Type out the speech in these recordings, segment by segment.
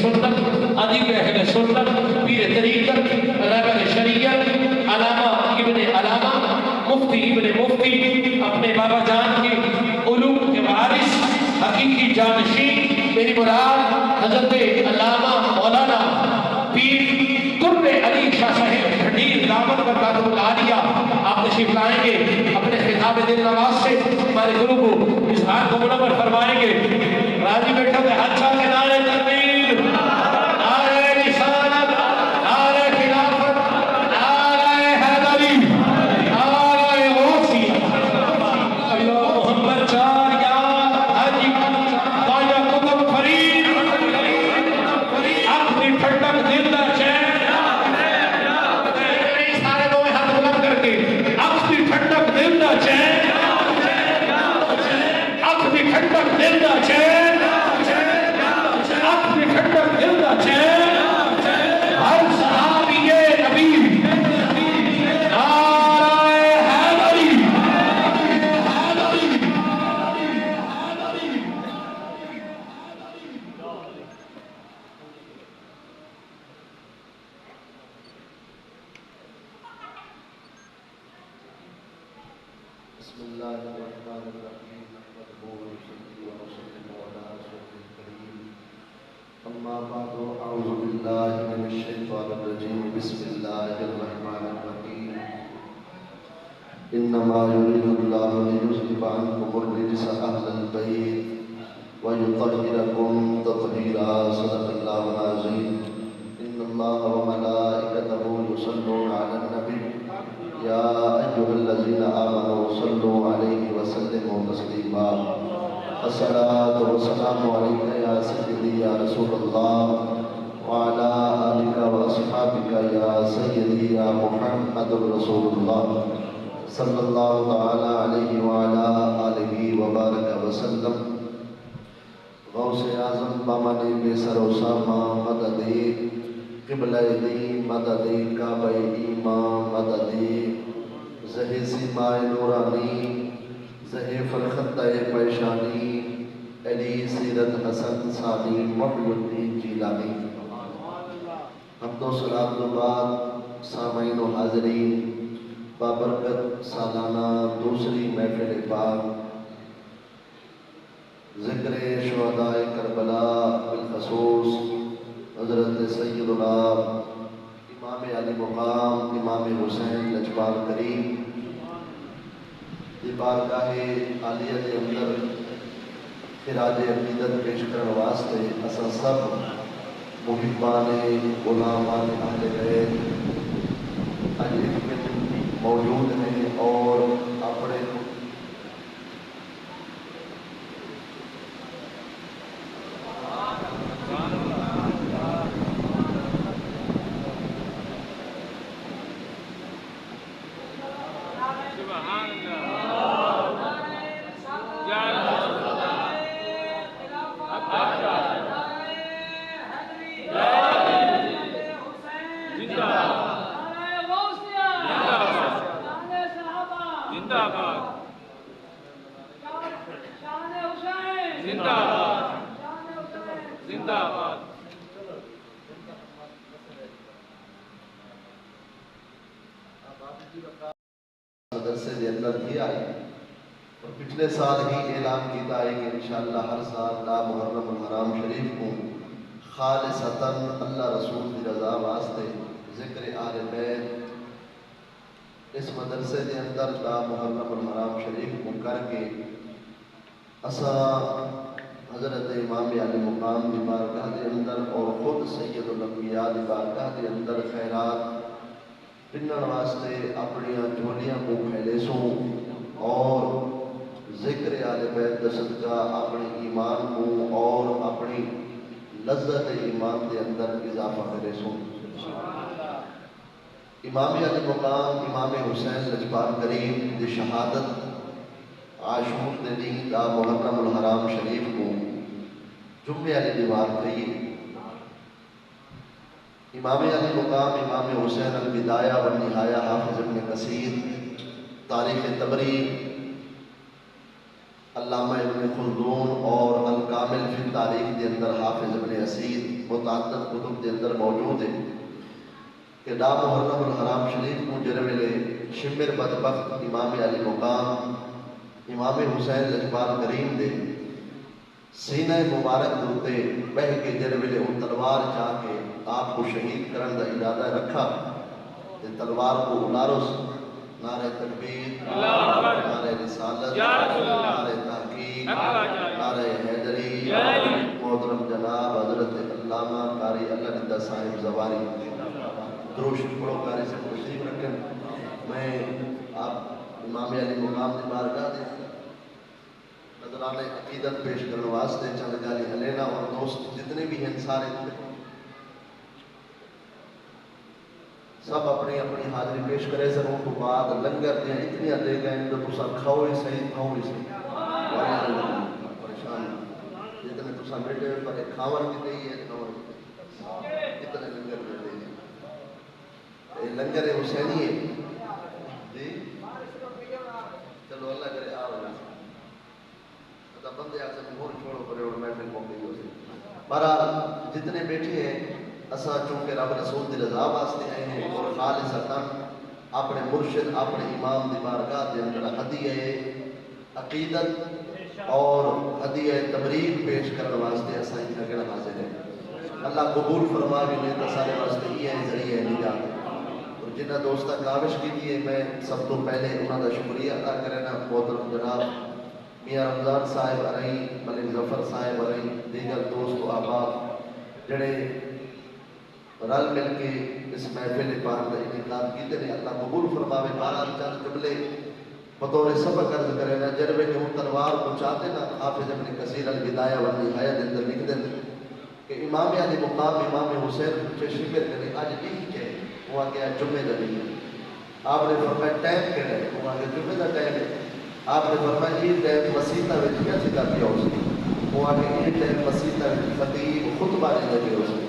سنت، ادیب اہل سنت، پیر طریقت، رہبر شریعت، علامہ ابن علامہ، مفتی ابن مفتی، اپنے بابا جان کے علوم کے وارث، حقیقی جانشین، میری مراد حضرت علامہ مولانا پیر قرب علی شاہ صاحب ڈھنڈیر دامن برکاتہ العالیہ آپ تشریف لائیں گے، اپنے خطاب دل نواز سے ہمارے گرو کو اظہار کو منور فرمائیں گے۔ راضی بیٹھا کے حادثہ کے نعرے تکبیر، نعرے رسالت، نعرے خلافت، نعرے حیدری، نعرے غوثی، اللہ محمد چار یار حاجی خواجہ قطب فرید، اپنی ٹھنڈک دل دا چین، سارے لوگ ہاتھ بلند کر کے اپنی ٹھنڈک دل دا چین، اپنی ٹھنڈک دل دا چین، اپنی ٹھنڈک دل دا چین، ہر صحابی نبی نعرہ حیدری، بسم اللہ الرحمن الرحیم، نحمدہ ونصلی ونسلم علی رسولہ الکریم، اما بعد، اعوذ باللہ من الشیطان الرجیم، بسم اللہ الرحمن الرحیم، انما یرید اللہ لیذہب عنکم الرجس اہل البیت ویطہرکم تطہیرا، صدق اللہ العظیم۔ ان اللہ وملائکتہ یصلون علی النبی یا ایھا الذین آمنوا صلوا علیہ وسلموا تسلیما، الصلاۃ والسلام علیک یا سیدی یا رسول اللہ وعلی آلک واصحابک یا سیدی یا محمد رسول اللہ صلی اللہ تعالی علیہ وعلی آلہ وبارک وسلم۔ غوث اعظم بامانی بے سر و ساما مدد قبلہ دین، مدد کعبہ ایمان، مدد زہ سیمائے نورانی، زہ فرخندہ پیشانی، علی سیرت حسن ثانی محی الدین جیلانی۔ حمد و صلاۃ و بعد، سامعین و حاضرین، بابرکت سالانہ دوسری محفل پاک ذکر شہداء کربلا بالخصوص حضرت سیدنا امام علی مقام امام حسین لجپال کریم دی بارگاہ عالیہ دے اندر خراج عقیدت پیش کرن واسطے اساں سب محبان غلامان اہل بیت اج ایک موجود ہیں اور اپنے مدرسے دے اندر بھی آئی اور پچھلے سال ہی اعلان کیتا ہے کہ انشاءاللہ ہر سال لا محرم الحرام شریف کو خالصتاً اللہ رسول کی رضا واسطے ذکر آل بیت اس مدرسے دے اندر لا محرم الحرام شریف کو کر کے اساں حضرت امام علی مقام دی بارگاہ دے اندر اور خود سید الانبیاء دی بارگاہ دے اندر خیرات پنن واسطے اپنی جھولیاں کو پھیلے سوں اور ذکر آل بیت دا صدقہ اپنے ایمان کو اور اپنی لذت ایمان دے اندر اضافہ کرے سوں۔ امام علی مقام امام حسین لجپال کریم دی شہادت عاشور دے دین دا محرم الحرام شریف کو جمعے علی دیوار کہیے۔ امام علی مقام امام حسین البدایہ والنہایہ حافظ ابن کثیر تاریخ طبری علامہ ابن خلدون اور الکامل فی تاریخ کے اندر حافظ ابن اسیر متعدد کتب کے اندر موجود ہے کہ ڈا محرم الحرام شریف کو جرویلے شمر بدبخت امام علی مقام امام حسین لجپال کریم دے سینہ مبارک دوتے بہ کے جرویلے ان تلوار چاہ کے آپ کو شہید کرن دا ارادہ رکھا کہ تلوار کو الارس نعرہ تکبیر نعرہ رسالت نعرہ تحقیق نعرہ حیدری محترم جناب حضرت علامہ قاری اللہ ندہ صاحب زواری دروش پڑھو قاری سے تشریف رکھیں میں آپ امام علی مقام کی بارگاہ دے نظرانہ عقیدت پیش کرنے واسطے چند جالی علینا اور دوست جتنے بھی ہیں سارے سب اپنی اپنی حاضری پیش کرے سر ان کو بعد لنگر دیں اتنی دے گئے تو تسا کھاؤ ہی صحیح کھاؤ ہی صحیح پریشان جتنے تسا بیٹھے پر ایک کھاور کی دئی ہے کتنے لنگر میں دے گئے لنگر حسینی ہے جی چلو اللہ کرے آ رہا بندے آپ سے مہور چھوڑو پڑے اور محفل کو گئی ہو سے برحال جتنے بیٹھے ہیں اسا چونکہ رب رسول دی رضا واسطے آئے ہیں اور خالصتاً اپنے مرشد اپنے امام دی بارگاہ دے اندر ہدیہ عقیدت اور ہدیہ تبریک پیش کرنے واسطے اسا اتنا گڑا حاضر ہیں اللہ قبول فرما بھی نہیں تو سارے واسطے یہ ہے ذریعہ نجات اور جنہ دوستہ کاوش کی دیئے میں سب تو پہلے انہوں کا شکریہ ادا کرنا محترم جناب میاں رمضان صاحب ارئی ملک ظفر صاحب ارئی دیگر دوست و آباد جڑے رل مل کے اس محفل پاک کا انعقاد کیتے ہیں اللہ قبول فرماوے بہرحال چند جملے بطور سبق عرض کرے نا جربے کہ وہ تلوار کو چاہتے نا حافظ ابن کثیر البدایہ والنہایہ دے اندر لکھ دیں کہ امام علی مقام امام حسین پوچھے شکر کرے آج نہیں کہ وہ آگیا جمعہ دا نہیں ہے آپ نے فرمایا ٹائم کے رہے وہ آگیا جمعہ دا ٹائم ہے آپ نے فرمایا یہ ٹائم مسیطہ وچ کیا چکا پیا ہو سکی وہ آگیا یہ ٹائم مسیطہ وچ خطیب خطبہ نہیں دے پیا ہو سکی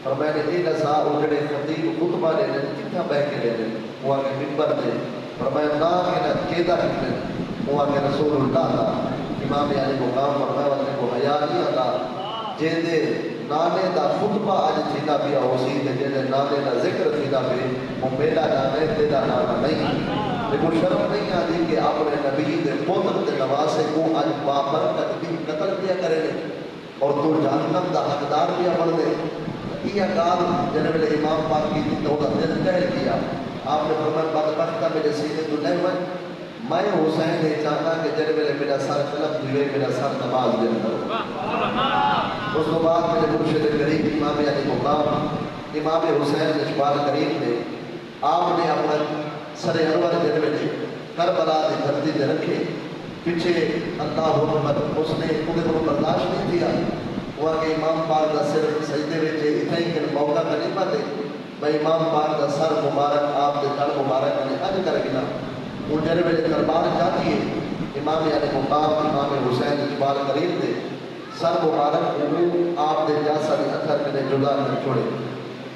فرمایا کہ یہ نسا اجڑے خطیب خطبہ لے لیں کتنا بہ کے لے لیں وہ آگے ممبر دے فرمایا نا کہ نہ کیدا کتنے وہ آگے رسول اللہ دا امام علی مقام فرمایا والے کو حیا نہیں آتا جن دے نانے دا خطبہ آج تھیدا پیا ہو سی تے جن دے نانے دا ذکر تھیدا پہ وہ میرا نانے تیرا نانا نہیں لیکن شرم نہیں آتی کہ اپنے نبی دے پوتر دے نواسے کو آج بابرکت بھی قتل کیا کرے اور تو جہنم دا حقدار بھی بن دے یہ کام جناب امام پاک کی تو کا دل ٹہل گیا آپ نے فرمایا بدبختہ میرے سینے تو نہیں ہوئے میں حسین نے چاہتا کہ جناب میرا سر قلم ہوئے میرا سر نماز دے اندر اس کے بعد میرے مرشد کریم امام علی مقام امام حسین لجپال کریم نے آپ نے اپنا سر انور جناب کربلا دی دھرتی دے رکھے پیچھے اللہ اکبر اس نے انہیں کو برداشت نہیں دیا وہ کہ امام پاک دا سر سجدے وچے اتنا ہی کہ موقع کا نہیں پاتے میں امام پاک دا سر مبارک آپ دے دل مبارک نے اج کر گنا وہ جڑے ویلے دربار جاتی ہے امام علی مقام امام حسین لجپال کریم دے سر مبارک آپ دے جاسا دے اثر میں جدا کر چھوڑے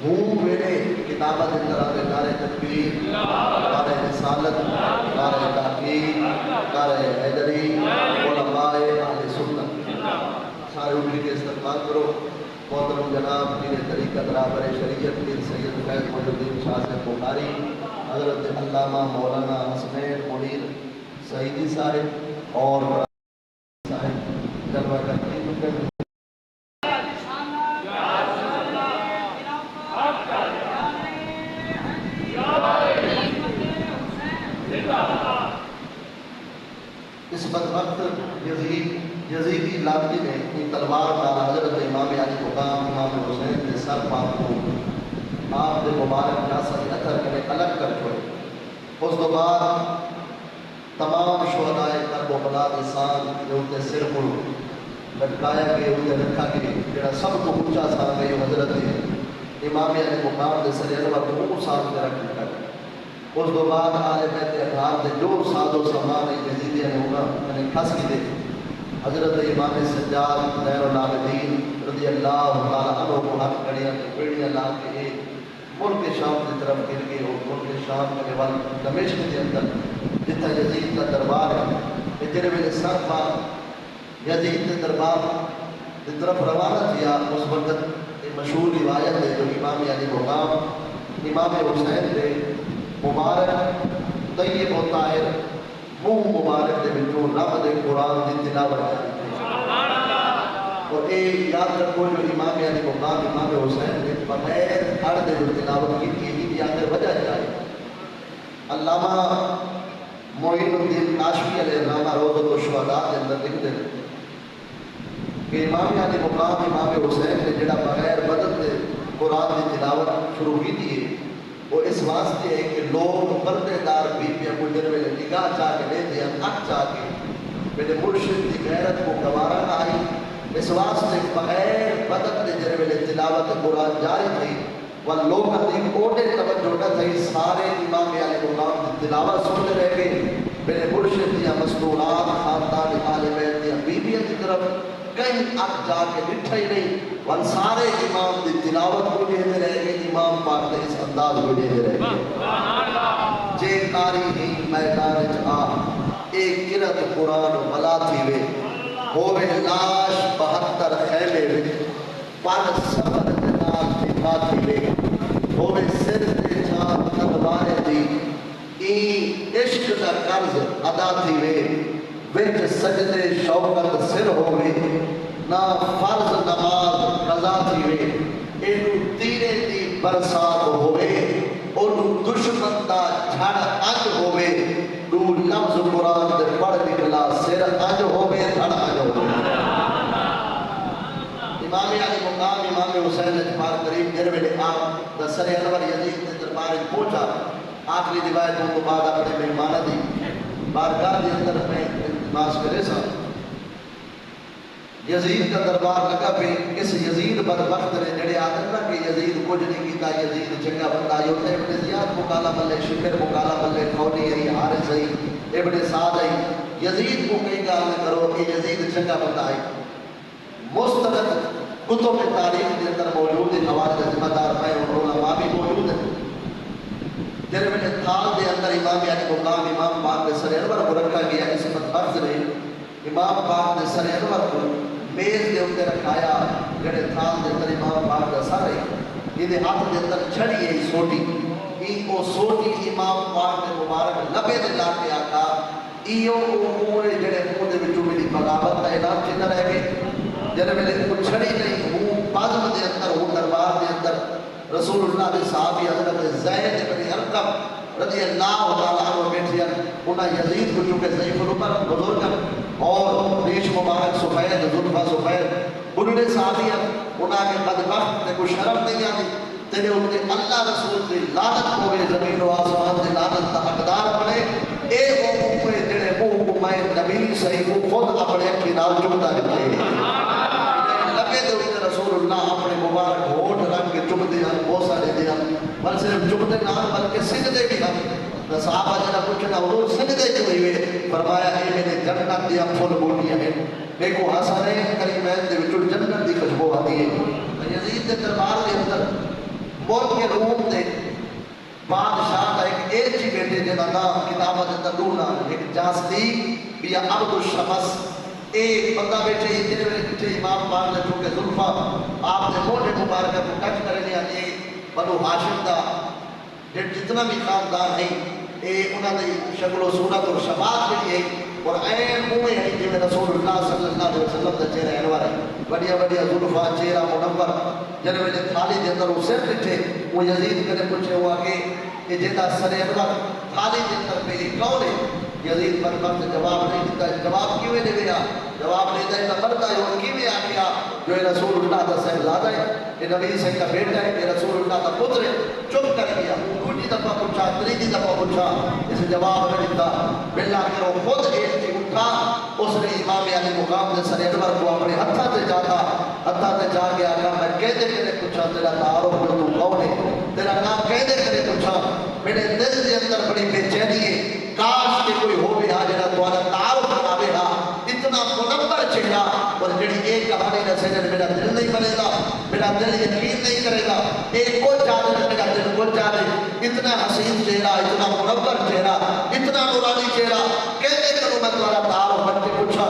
ہوں میرے کتابت اندر آتے نعرہ تکبیر نعرہ رسالت نعرہ تحقیق نعرہ حیدری علماء اہل سنت سارے اٹھ کے استقبال کرو محترم جناب پیر طریقت رہبر شریعت پیر سید فیض محی الدین شاہ صاحب بخاری حضرت علامہ مولانا حسنین منیر سعیدی صاحب اور صاحب جلوہ کرتی اس بدبخت یزیدی لاتی نے اپنی تلوار کا حضرت امام علی مقام امام حسین کے سر پاک کو آپ نے مبارک جاسا کے اثر کے الگ کر چھوڑے اس کے بعد تمام شہدائے کرب و بلا کے ساتھ جو ان کے سر کو لٹکایا گئے ان کے رکھا گئے جڑا سب کو اونچا سا گئے حضرت امام علی مقام کے سر انور کو ساتھ میں رکھ لیا اس کے بعد آلے بیت اطہار دے جو ساز و سامان یزیدیہ نے ہونا میں نے کھس کی دے حضرت امام سجاد غیر العابدین رضی اللہ تعالیٰ عنہ کو حق کڑیاں پیڑیاں لا کے ملک شام کی طرف گر گئے اور ملک شام کے بعد دمشق کے اندر جتنا یزید کا دربار ہے جڑے ویلے سر پاک یزید کے دربار کی طرف روانہ کیا اس وقت مشہور روایت ہے جو امام علی مقام امام حسین نے مبارک طیب و طاہر منہ مبارک دے وچوں رب دے قرآن دی تلاوت جاری اور اے یاد رکھو جو امام علی مقام امام حسین نے بغیر اڑ دے تلاوت کی دی اندر وجہ جائے علامہ معین الدین ناشفی علیہ الرحمہ روضۃ الشہداء کے اندر لکھتے ہیں کہ امام علی مقام امام حسین نے جڑا بغیر بدل دے قرآن کی تلاوت شروع کی تھی وہ اس واسطے ہے کہ لوگ پردے دار بیویاں کو جن میں نگاہ چاہ کے لیتے ہیں اک چاہ کے میرے مرشد کی غیرت کو گوارا نہ آئی اس واسطے بغیر بدل دے جن میں تلاوت قرآن جاری تھی وہ لوگ اپنی کوٹے توجہ نہ تھی سارے امام علی مقام کی تلاوت سنتے رہ گئے میرے مرشد دیا مستورات خاندان آل بیت دیا بیویاں کی طرف کہیں اک جا کے بٹھا ہی نہیں ون سارے امام دی تلاوت کو دیتے رہ گئے امام پاک نے اس انداز کو دیتے رہ گئے جے کاری ہی میدان چاہ ایک کرت قرآن ملا تھی وے ہوئے لاش 72 خیمے وے پر سبر جناب دکھا تھی وے ہوئے سر دے چاہ تلوارے دی این عشق دا قرض ادا تھی وے وچ سجدے شوقت سر ہوئے نہ فرض نماز قضا تھی وے اینو تیرے دی برسات ہوئے اونو دشمن دا جھڑ اج ہوئے دو لفظ قرآن دے پڑھ نکلا سر اج ہوئے دھڑ اج ہوئے امام علی مقام امام حسین اجمال قریب جر ویلے آپ دا سر انور یزید دے دربار پہنچا آخری روایتوں کو بعد اپنے مہمانہ دی بارگاہ کے اندر میں التماس کرے سا یزید کا دربار لگا پہ اس یزید بدبخت نے جڑے آدھر نہ کہ یزید کچھ نہیں کیتا یزید چنگا بندہ یوتا ابن زیاد مقالہ ملے شکر مقالہ ملے کھولی ای حارث ای ابن سعد ای یزید کو کئی گال نہ کرو کہ یزید چنگا بندہ ای مستند کتب تاریخ کے اندر موجود ہے حوالے ذمہ دار میں اور علماء بھی موجود ہیں جن میں تھال دے اندر امام علی مقام امام پاک دے سر انور کو رکھا گیا اس مطلب نے امام پاک دے سر انور کو میز دے اندر رکھایا جڑے تھال دے اندر امام پاک دا سر ہے یہ ہاتھ دے اندر چھڑی ہے سوٹی یہ او سوٹی امام پاک دے مبارک لبے دے لا کے آکا ایو اوے جڑے منہ دے وچوں میری بغاوت دا اعلان کیتا رہ گئے جڑے میں کو چھڑی نہیں ہوں بازم دے اندر ہوں دربار دے اندر رسول اللہ دے صحابی حضرت زید بن ارقم رضی اللہ تعالیٰ عنہ بیٹھے ہیں انہاں یزید کو چونکہ ضعیف العمر بزرگ اور ریش مبارک سفید زلفہ سفید انہوں نے صحابی انہاں کے بدبخت نے کو شرف نہیں آتی تیرے انہوں نے اللہ رسول سے لعنت ہوئے زمین و آسمان سے لعنت کا حقدار بنے اے وہ موے جڑے منہ کو میں نبی صحیح کو خود اپنے اکھی نال چکتا رکھے لگے دے رسول اللہ اپنے مبارک ہوٹ رنگ کے چکتے ہیں بوسا دیتے ہیں بل صرف چکتے نہ بلکہ سجدے بھی ہم صحابہ جنہ کچھ نہ حضور سجدے کیوں ہوئے فرمایا اے میرے جنت دیا پھول بوٹیاں ہیں دیکھو حسنین کریمین دے وچوں جنت دی خوشبو آتی ہے یزید کے دربار کے اندر ملک کے روم دے بادشاہ کا ایک ایجی بیٹے جنہ نام کتابت تدونا ایک جاستی بیا عبد الشمس ایک بندہ بیٹھے ہی جنہیں میں بیٹھے امام پاک نے چونکہ ظلفہ آپ نے موٹے مبارکہ کو ٹچ کرنے آنے بنو ہاشم دا جتنا بھی خاندان ہے انہوں نے شکل و صورت اور شباب کے لیے اور این موئے ہیں جنہیں رسول اللہ صلی اللہ علیہ وسلم دا چہرہ انوار ہے بڑیا بڑیا ظلفہ چہرہ منور جنہیں میں تھالی دے اندر اسے بیٹھے وہ یزید کرنے پوچھے ہوا کہ یہ جیتا سر انوار تھالی دے اندر پہ ایک کون ہے یزید پر وقت جواب نہیں دیتا جواب کیوں نہیں دیا جواب نہیں دیتا مرتا ہے وہ کیوں آ گیا جو رسول اللہ کا صاحبزادہ ہے یہ نبی سے کا بیٹا ہے یہ رسول اللہ کا پتر ہے چپ کر گیا دوسری دفعہ پوچھا تیسری دفعہ پوچھا اسے جواب نہیں دیتا بلا کر وہ خود ایک سے اٹھا اس نے امام علی مقام نے سر انور کو اپنے ہتھا سے جاتا ہتھا سے جا کے آگا میں کہتے کرے پوچھا تیرا تعارف جو تو کون ہے تیرا نام کہتے کرے پوچھا میرے دل کے اندر بڑی بے چینی ہے کاش کہ کوئی ہو بھی جڑا تمہارا تعارف بناوے گا اتنا منور چہرہ اور جڑی ایک کہانی نہ سجن میرا دل نہیں بنے گا میرا دل یقین نہیں کرے گا ایک کو چاہے میرا دل کو چاہے اتنا حسین چہرہ اتنا منور چہرہ اتنا نورانی چہرہ کہتے کروں میں عزت والا تعارف بن کے پوچھا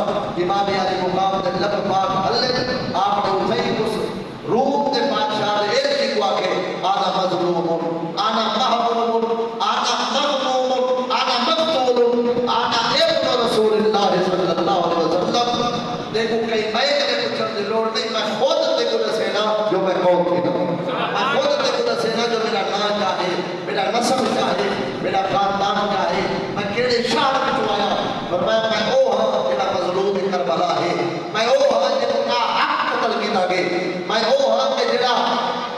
امام علی مقام دے لب پاک ہلے آپ نے اٹھائی اس روم دے بادشاہ نے ایک ہی کو آکے آنا مظلوم آنا محروم آنا مغموم آنا مقتول آنا ابن رسول اللہ صلی اللہ علیہ وسلم دیکھو کئی میں نے پوچھن دی لوڑ نہیں میں خود تے کو دسینا جو میں کون تھی میں خود تے کو دسینا جو میرا نام چاہے میرا نسب چاہے میرا خاندان چاہے میں کیڑے شہر وچ آیا فرمایا میں او ہاں جڑا مظلوم کربلا ہے میں او ہاں جڑا حق قتل کیتا گئے میں او ہاں کہ جڑا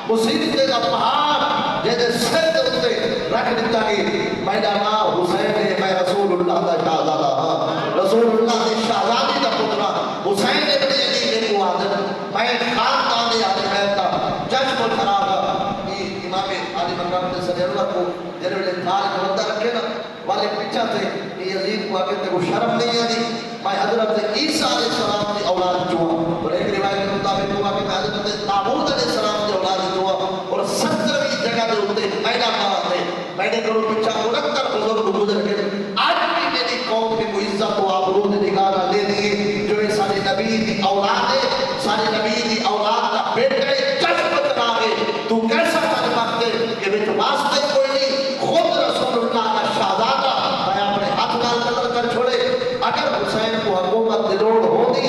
مصیبت دا پہاڑ جے سر دے اوتے رکھ دتا گئے میرا نام حسین ہے میں رسول اللہ دا شہزادہ ہاں رسول اللہ دی شہزادی دا پترا حسین ابن علی بن معاذ میں خاندان دے اہل بیت دا جشن خراب امام علی مقام دے صدر اللہ کو جنہوں نے تھال کو اندر رکھے نا والے پیچھا تھے یزید کو آگے تے کو شرم نہیں آنی میں حضرت عیسیٰ علیہ السلام کی اولاد جو اور ایک روایت کے مطابق ہوا کہ میں حضرت داؤد علیہ السلام کی اولاد جو اور 70ویں جگہ دے اوتے میدان مار دے میں نے کرو پیچھا 69 بزرگ گزر گئے آج بھی میری قوم کی کوئی عزت و آبرو نگاہ نہ دے دیے جو یہ سارے نبی دی اولاد ہے سارے نبی دی اولاد کا بیٹا جذب بنا گئے تو کیسا تعلق ہے کہ بیٹھ واسطے کوئی نہیں خود رسول اللہ کا شہزادہ میں اپنے ہاتھ نال قتل کر چھوڑے اگر حسین کو حکومت دلوڑ ہوتی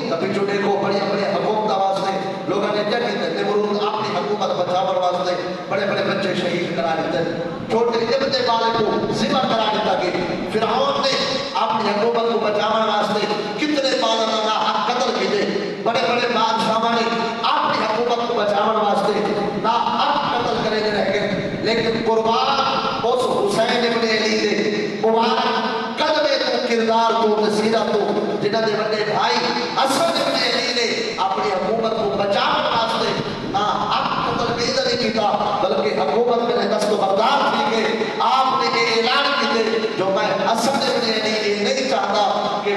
تبھی جو دیکھو بڑے بڑے حکومت واسطے لوگوں نے کیا کہتے ہیں نمرود اپنی حکومت بچاور واسطے بڑے بڑے بچے شہید کرا دیتے چھوٹے ابن والے کو ذبح کرا دیتا کہ فرعون نے اپنی حکومت کو بچاور واسطے کتنے بالوں کا حق قتل کیے بڑے بڑے بادشاہوں نے اپنی حکومت کو بچاور واسطے نہ حق قتل کرے رہ گئے لیکن قربان اس حسین ابن علی دے مبارک قدمے تو کردار تو سیرت تو جنہاں دے بڑے بھائی حسن ابن علی نے اپنی حکومت کو بچانے واسطے نہ حق قتل نہیں کیتا بلکہ حکومت میں دست بردار تھی کہ آپ نے یہ اعلان کیتے جو میں حسن ابن علی یہ نہیں چاہتا کہ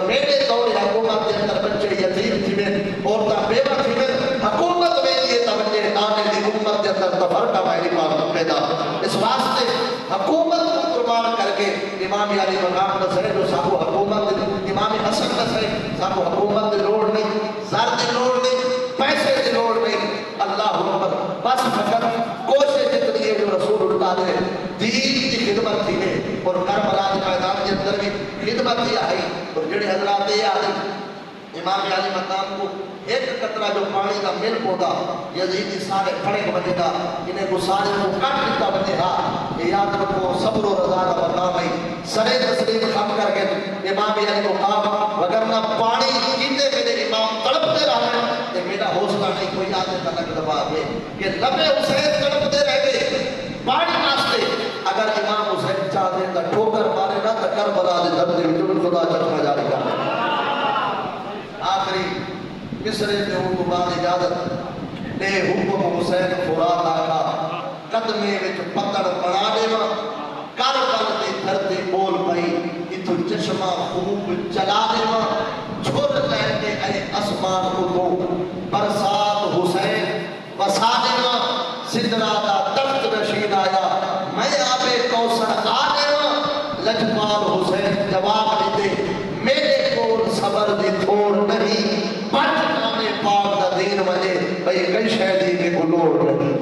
میرے دور حکومت کے اندر بچے یتیم تھی میں عورتیں بیوہ تھی میں حکومت میں یہ توجہ آنے کی امت کے اندر تفرقہ میری بات پیدا اس واسطے حکومت کو قربان کر کے امام علی مقام کا سرے جو صاحب حکومت امام حسن کا سرے صاحب حکومت کی لوڑ نہیں زر کی لوڑ نہیں پیسے کی لوڑ نہیں اللہ اکبر بس فقط کوشش اتنی ہے جو رسول اللہ نے دین کی خدمت کی ہے اور کربلا کے میدان کے اندر بھی خدمت کی آئی اور جڑے حضرات یہ آئی امام علی مقام کو ایک قطرہ جو پانی کا مل پودا یزیدی سارے کھڑے کو بنے گا انہیں گسارے کو کٹ دیتا بنے گا یہ یاد رکھو صبر و رضا کا مقام ہے سرے تسلیم خم کر کے امام علی مقام وگرنہ پانی کیتے میرے امام تڑپتے رہے کہ میرا حوصلہ نہیں کوئی آدھے تنک دبا ہے کہ لبے حسین تڑپتے رہ گئے پانی واسطے اگر امام حسین چاہتے ہیں ٹھوکر مارے نہ تو کربلا دے درد وچ خدا چشمہ جاری کر آخری مصرے میں ہوں تو بعد اجازت لے حکم حسین فرات آقا قدمے وچ پتڑ بنا دے وا کربل دے دھرتے بول پئی اتو چشمہ خوب چلا دے وا چھوڑ لے کے اے اسمان کو تو برسات حسین وسا دے وا سدرا دا تخت نشین آیا میں آبے کوثر آ دے وا لجپال حسین جواب دیتے میرے کول صبر دی تھوڑ نہیں پنج نامے پاک دا دین وجے بھئی کئی شہدی کے گلوڑ نہیں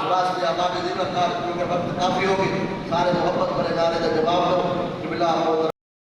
سباس لیا آپ نے ذکر کار کیونکہ وقت کافی ہوگی سارے محبت بڑے نارے دا جواب دو کہ بلا